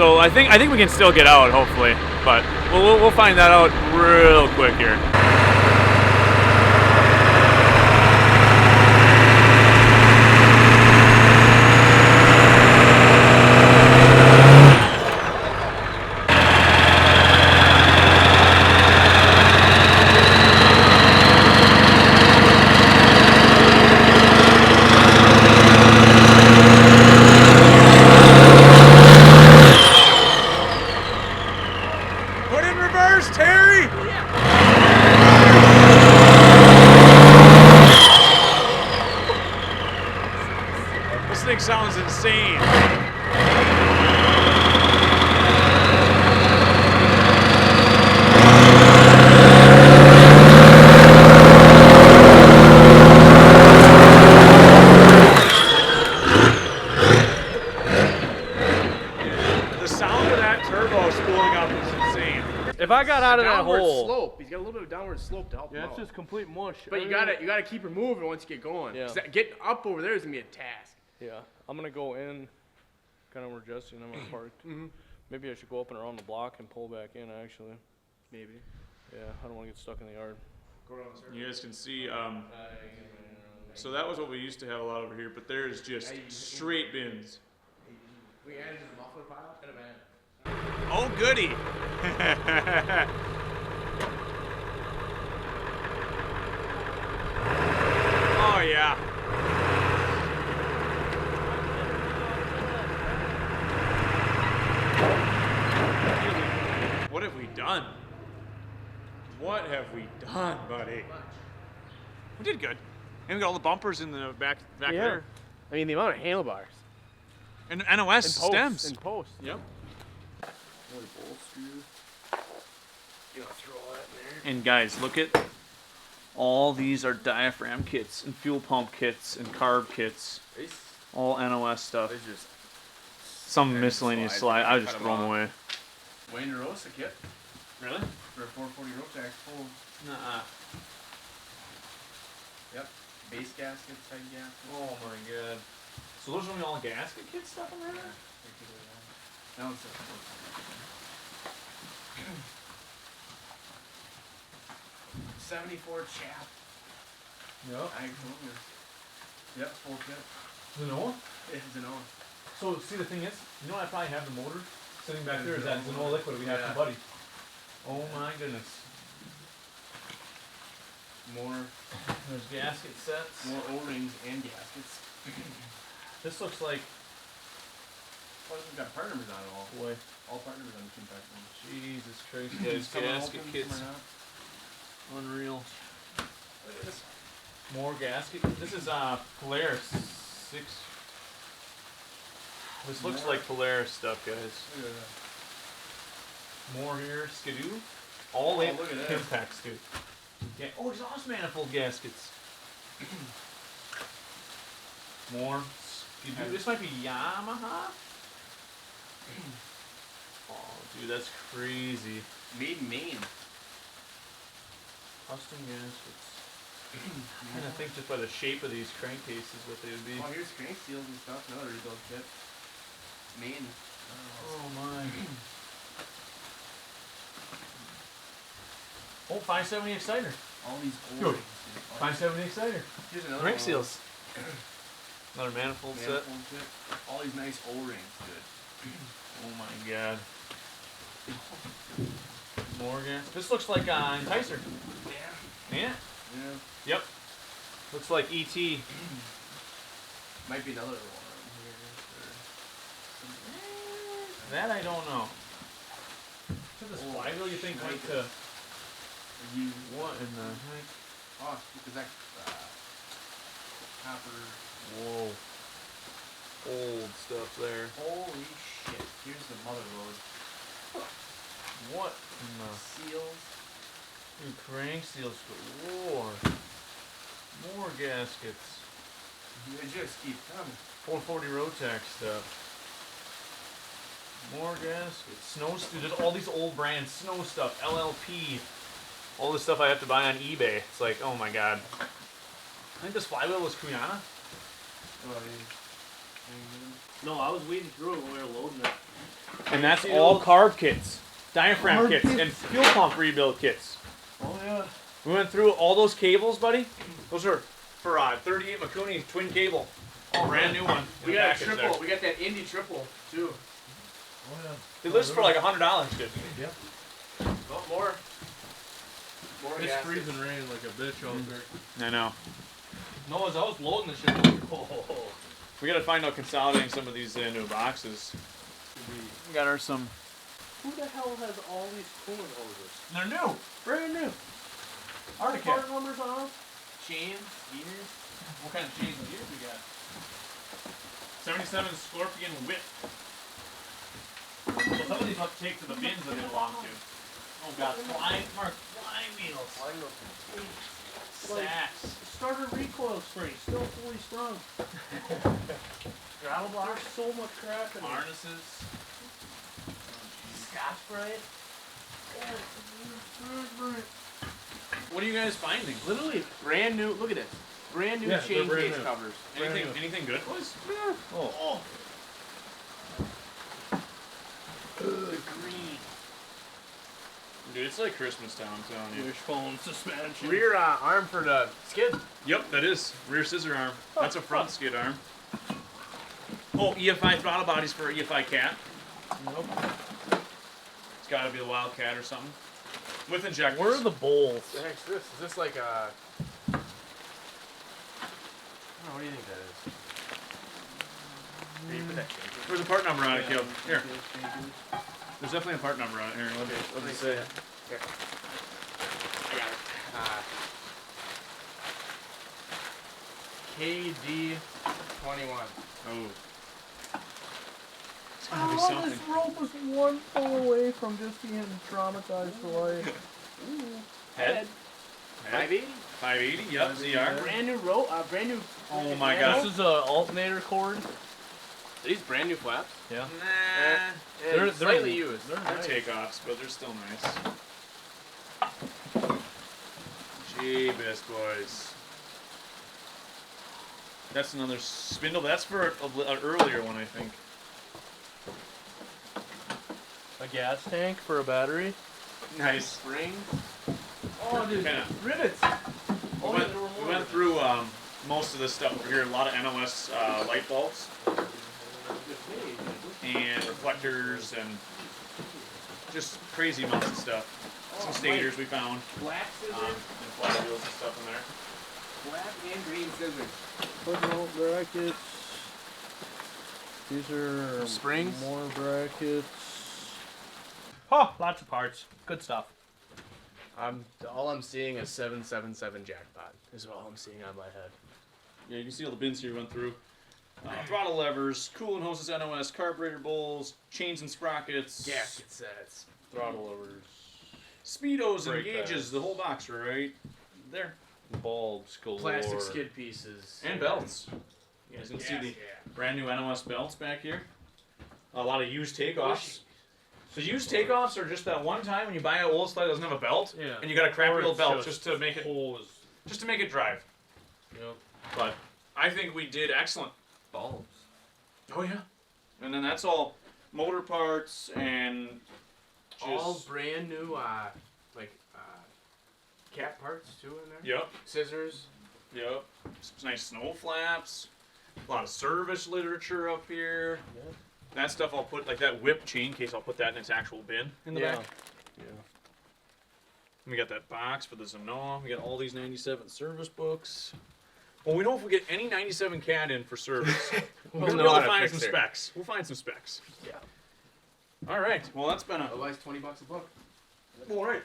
So I think we can still get out, hopefully, but we'll find that out real quick here. Sounds insane. The sound of that turbo spooling up is insane. If I got out of that hole, slope. He's got a little bit of downward slope to help him out. It's just complete mush. But you gotta keep her moving once you get going. Yeah. Getting up over there is gonna be a task. Yeah, I'm gonna go in, kind of where Jesse and I were parked. Maybe I should go up and around the block and pull back in. Actually, maybe. Yeah, I don't want to get stuck in the yard. Go around the circle. You guys can see. So that was what we used to have a lot over here, but there's just straight bins. We added to the muffler pile. Oh goody! Oh yeah. What have we done? What have we done, buddy? We did good. And we got all the bumpers in the back there. I mean, the amount of handlebars. And NOS stems. And posts. Yep. Throw all that in there. And guys, look at all these are diaphragm kits and fuel pump kits and carb kits. All NOS stuff. Just some miscellaneous slide. I just throw them away. Wayne DeRosa kit. Really? For a 440 rope tax full. Nuh-uh. Yep. Base gasket, side gasket. Oh my god. So those are only all gasket kit stuff in there? That one's 74 chap. Yep. I told you. Yep, full kit. Zenoa? Yeah, Zenoa. So see, the thing is, you know I probably have the motor sitting back there. Is that Zenoa liquid we have from Buddy? Oh my goodness. More. There's gasket sets. More O-rings and gaskets. This looks like. Oh, we've got part numbers on it all. Boy. All part numbers on the impact one. Jesus Christ, guys. Gasket kits. Unreal. Look at this. More gasket. This is Polaris 6. This looks like Polaris stuff, guys. Look at that. More here. Skidoo. All look at that. impacts, dude. Yeah. Oh, exhaust manifold gaskets. More Skidoo. This might be Yamaha. Oh, dude, that's crazy. Made in Maine. Custom gaskets. I'm trying to think just by the shape of these crankcases what they would be. Oh, here's crank seals and stuff. Another rebuild kit. Maine. Oh my. Oh, 570 exciter. All these Good. old 570 exciter. Here's another Crank one. seals. Another manifold set. Kit. All these nice O-rings. Good. Oh my god. Morgan. This looks like Enticer. Yeah. Yeah? Yeah. Yep. Looks like E.T. Might be another one here. That I don't know. To this flywheel you think might to... You What in the heck? Oh, because that copper. Whoa. Old stuff there. Holy shit! Here's the mother load. What in the... Seals. Dude, crank seals galore. More gaskets. They just keep coming. 440 Rotax stuff. More gaskets. Snow, dude, there's all these old brands. Snow stuff. LLP. All this stuff I have to buy on eBay. It's like, oh my god. I think this flywheel was Kuyana. Oh, yeah. No, I was weeding through it when we were loading it. And that's all carb kits, diaphragm kits, and fuel pump rebuild kits. Oh yeah. We went through all those cables, buddy. Those are for 38 Mikuni twin cable. All brand new one. We got a triple. We got that Indy triple too. Oh yeah. They list for like $100, dude. Yep. No more. More It's gases. freezing rain like a bitch out there. I know. No, as I was loading the shit, I was like, oh. We gotta find out consolidating some of these new boxes. We got some. Who the hell has all these coolant hoses? They're new. Brand new. Arctic Part Cat. numbers on them? Chains, gears. What kind of chains and gears we got? 77 Scorpion Whip. So some of these have to take to the bins that they belong to. Oh god, flying wheels. Sacks. Starter recoil spring, still fully strung. Gravel blocks. There's so much crap in there. Harnesses. Scotch Brite. What are you guys finding? Literally brand new. Look at this. Brand new Yeah, chain they're brand case new. covers. Anything good, boys? Oh. The green. Dude, it's like Christmas time, I'm telling you. Wishbone suspension. Rear arm for the skid. Yep, that is. Rear scissor arm. That's a front skid arm. Oh, EFI throttle bodies for EFI Cat. Nope. It's gotta be the Wildcat or something. With injectors. Where are the bowls? The heck's this? Is this like a... I don't know, what do you think that is? Here, you put that chain. Where's the part number on it, Caleb? Here. There's definitely a part number on it. Here, let me say it. Here. I got it. KD21. Oh. It's gotta be something. This rope was one pull away from just being traumatized for life. Head? 580? 580, yep, ZR. Brand new rope, brand new... Oh my god. This is a alternator cord. Are these brand new flaps? Yeah. Nah. They're slightly used. They're They're nice. takeoffs, but they're still nice. Jeebus, boys. That's another spindle. That's for an earlier one, I think. A gas tank for a battery. Nice. Springs. Oh, dude. Kinda. Rivets. We went through most of this stuff over here. A lot of NOS light bulbs and reflectors and just crazy amounts of stuff. Some stators we found. Black scissors. And flywheels and stuff in there. Black and green scissors. Footnote brackets. These are Springs? more brackets. Oh, lots of parts. Good stuff. All I'm seeing is 777 jackpot. Is all I'm seeing on my head. Yeah, you can see all the bins here we went through. Throttle levers, coolant hoses, NOS, carburetor bowls, chains and sprockets, Gasket sets. Throttle levers. speedos and Brake gauges, pads. the whole box right there. Bulbs galore. Plastic skid pieces. And belts. You guys can see the brand new NOS belts back here. A lot of used takeoffs. So used takeoffs are just that one time when you buy an old sled that doesn't have a belt, Yeah. and you got a crappy Or old it's belt just to make it hose. drive. Yep. But I think we did excellent. Bulbs. Oh yeah. And then that's all motor parts and just All brand new, cat parts too in there. Yep. Scissors. Yep. Some nice snow flaps. A lot of service literature up here. Yep. That stuff I'll put, like that whip chain case, I'll put that in its actual bin in the Yeah. back. Yeah. We got that box for the Zanoa. We got all these 97 service books. Well, we know if we get any 97 cat in for service, we'll be know able how to to find fix some it. specs. We'll find some specs. Yeah. All right. Well, that's been a... Otherwise, $20 a book. All right.